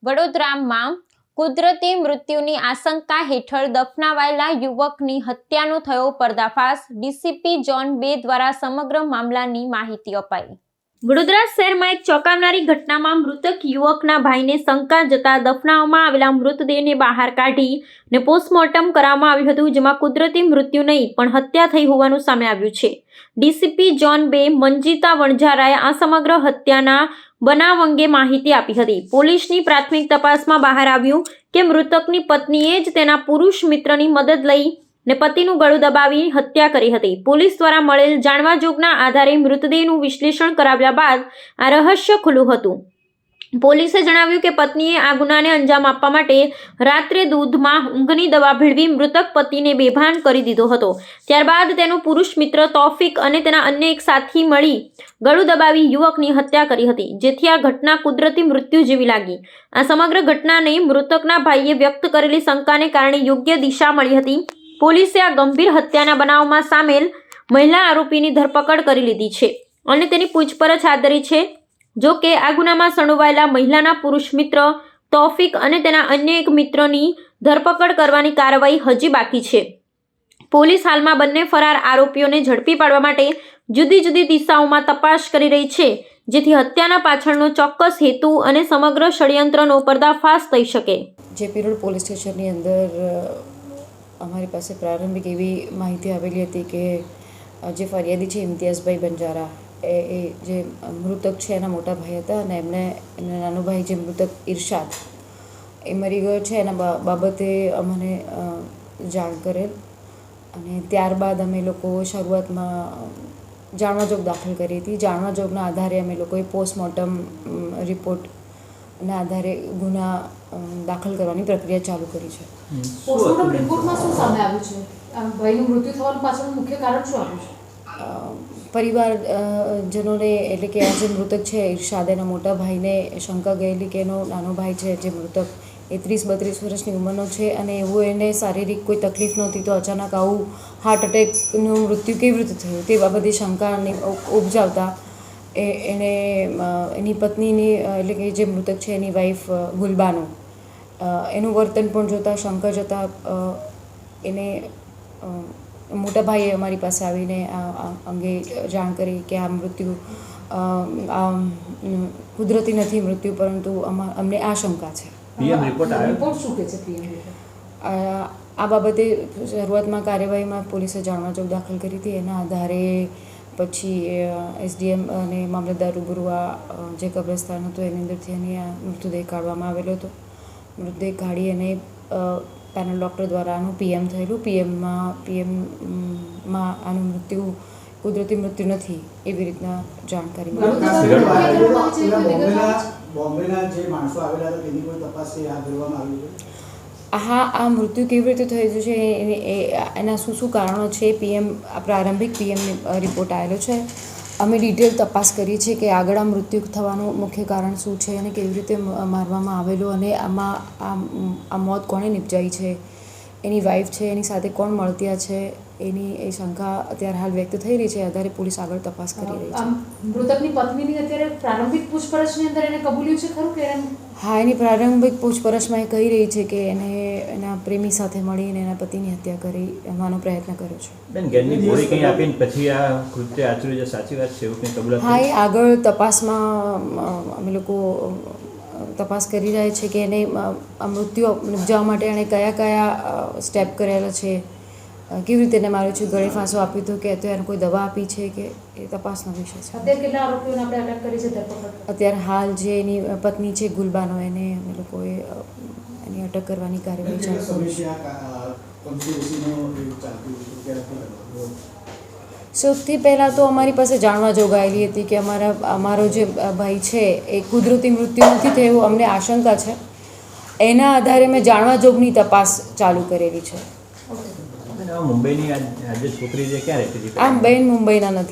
વડોદરામાં કુદરતી મૃત્યુની આશંકા હેઠળ દફનાવાયેલા યુવકની હત્યાનો થયો પર્દાફાશ। ડીસીપી ઝોન 2 દ્વારા સમગ્ર મામલાની માહિતી અપાઈ। વડોદરા શહેરમાં એક ચોંકાવનારી ઘટનામાં મૃતક યુવકના ભાઈને શંકા જતા દફનાવવામાં આવેલા મૃતદેહને બહાર કાઢી ને પોસ્ટમોર્ટમ કરવામાં આવ્યું હતું, જેમાં કુદરતી મૃત્યુ નહીં પણ હત્યા થઈ હોવાનું સામે આવ્યું છે। ડીસીપી ઝોન 2 મંજીતા વણઝારાએ આ સમગ્ર હત્યાના બનાવ અંગે માહિતી આપી હતી। પોલીસની પ્રાથમિક તપાસમાં બહાર આવ્યું કે મૃતકની પત્નીએ જ તેના પુરુષ મિત્રની મદદ લઈ ને પતિનું ગળું દબાવી હત્યા કરી હતી। પોલીસ દ્વારા મળેલ જાણવાજોગના આધારે મૃતદેહનું વિશ્લેષણ કરાવ્યા બાદ આ રહસ્ય ખુલ્લું હતું। પોલીસે જણાવ્યું કે પત્નીએ આ ગુનાને અંજામ આપવા માટે રાત્રે દૂધમાં ઊંઘની દવા ભેળવી મૃતક પતિને બેભાન કરી દીધો હતો। ત્યારબાદ તેનો પુરુષ મિત્ર તૌફિક અને તેના અન્ય એક સાથી મળી ગળું દબાવી યુવકની હત્યા કરી હતી, જેથી આ ઘટના કુદરતી મૃત્યુ જેવી લાગી। આ સમગ્ર ઘટનાને મૃતકના ભાઈએ વ્યક્ત કરેલી શંકાને કારણે યોગ્ય દિશા મળી હતી। પોલીસે આ ગંભીર હત્યાના બનાવમાં સામેલ મહિલા આરોપીની ધરપકડ કરી લીધી છે અને તેની પૂછપરછ હાથ ધરી છે। જો કે આ ગુનામાં સંડોવાયેલા મહિલાના પુરુષ મિત્ર તૌફિક અને તેના અન્ય એક મિત્રની ધરપકડ કરવાની કાર્યવાહી હજી બાકી છે। પોલીસ હાલમાં બંને ફરાર આરોપીઓને ઝડપી પાડવા માટે જુદી જુદી દિશાઓમાં તપાસ કરી રહી છે, જેથી હત્યાના પાછળનો ચોક્કસ હેતુ અને સમગ્ર ષડયંત્રનો પર્દાફાશ થઈ શકે। જેપી રોડ પોલીસ સ્ટેશનની અંદર અમારી પાસે પ્રારંભિક એવી માહિતી આવેલી હતી કે જે ફરિયાદી છે ઇમ્તિયાઝભાઈ બંજારા એ જે મૃતક છે એના મોટા ભાઈ હતા અને એમના નાનો ભાઈ જે મૃતક ઇરશાદ એ મરી ગયો છે એના બાબતે અમને જાણ કરેલ અને ત્યારબાદ અમે લોકો શરૂઆતમાં જાણવાજોગ દાખલ કરી હતી। જાણવાજોગના આધારે અમે લોકોએ પોસ્ટમોર્ટમ રિપોર્ટના આધારે ગુના દાખલ કરવાની પ્રક્રિયા ચાલુ કરી છે। પોસ્ટમોર્ટમ રિપોર્ટમાં શું સામે આવ્યું છે? ભાઈનું મૃત્યુ થવાનું પાછળનું મુખ્ય કારણ શું આવ્યું છે? પરિવારજનોને એટલે કે આ જે મૃતક છે ઇરશાદ એના મોટા ભાઈને શંકા ગયેલી કે એનો નાનો ભાઈ છે જે મૃતક એ 30-32 વર્ષની ઉંમરનો છે અને એવું એને શારીરિક કોઈ તકલીફ નહોતી, તો અચાનક આવું હાર્ટ એટેકનું મૃત્યુ કેવી રીતે થયું તે બાબતે શંકાની ઉપજાવતા એણે એની પત્નીની એટલે કે જે મૃતક છે એની વાઈફ ગુલબાનો એનું વર્તન પણ જોતાં શંકા જતાં એને મોટા ભાઈએ અમારી પાસે આવીને આ અંગે જાણ કરી કે આ મૃત્યુ કુદરતી નથી મૃત્યુ, પરંતુ અમને આ શંકા છે। આ બાબતે શરૂઆતમાં કાર્યવાહીમાં પોલીસે જાણવાજોગ દાખલ કરી હતી। એના આધારે પછી એસડીએમ અને મામલતદાર રૂબરૂ જે કબ્રસ્તાન હતું એની અંદરથી એની આ મૃતદેહ કાઢવામાં આવેલો હતો। મૃતદેહ કાઢી અને પેનલ ડૉક્ટર દ્વારા આનું પીએમ થયેલું। પીએમમાં આનું મૃત્યુ કુદરતી મૃત્યુ નથી એવી રીતના જાણકારી હા, આ મૃત્યુ કેવી રીતે થયું છે એના શું કારણો છે પ્રારંભિક પીએમની રિપોર્ટ આવેલો છે। અમે ડિટેલ તપાસ કરી છે કે આગળ આ મૃત્યુ થવાનું મુખ્ય કારણ શું છે અને કેવી રીતે મારવામાં આવેલું અને આમાં આ મોત કોણે નિપજાવી છે, એની વાઈફ છે એની સાથે કોણ મળતિયા છે એની એ શંકા અત્યારે હાલ વ્યક્ત થઈ રહી છે। આધારે પોલીસ આગળ તપાસ કરી રહી છે। મૃતકની પત્નીની અત્યારે પ્રારંભિક પૂછપરછની અંદર એને કબૂલ્યું છે ખરું કે હા, એની પ્રારંભિક પૂછપરછમાં એ કહી રહી છે કે એને એના પ્રેમી સાથે મળીને એના પતિની હત્યા કરી એવાનો પ્રયત્ન કર્યો છે। હા, એ આગળ તપાસમાં અમે લોકો તપાસ કરી રહ્યા છે કે એને મૃત્યુ નિપજાવવા માટે એણે કયા કયા સ્ટેપ કરેલા છે, કેવી રીતે એને માર્યું છે, ગળે ફાંસો આપ્યો હતો કે અત્યારે કોઈ દવા આપી છે કે એ તપાસનો વિષય છે। અત્યારે કેટલા આરોપીઓને આપણે અટક કરી છે ધરપકડ? અત્યારે હાલ જે એની પત્ની છે ગુલબાનો એને અમે લોકોએ એની અટક કરવાની કાર્યવાહી ચાલુ કરી છે। સૌથી પહેલાં તો અમારી પાસે જાણવા જોગાયેલી હતી કે અમારો જે ભાઈ છે એ કુદરતી મૃત્યુ નથી થયું, અમને આશંકા છે। એના આધારે મેં જાણવા જોગની તપાસ ચાલુ કરેલી છે। મુંબઈની આ જે છોકરી છે ક્યાં રહેતી હતી? આ બેન મુંબઈના નથી,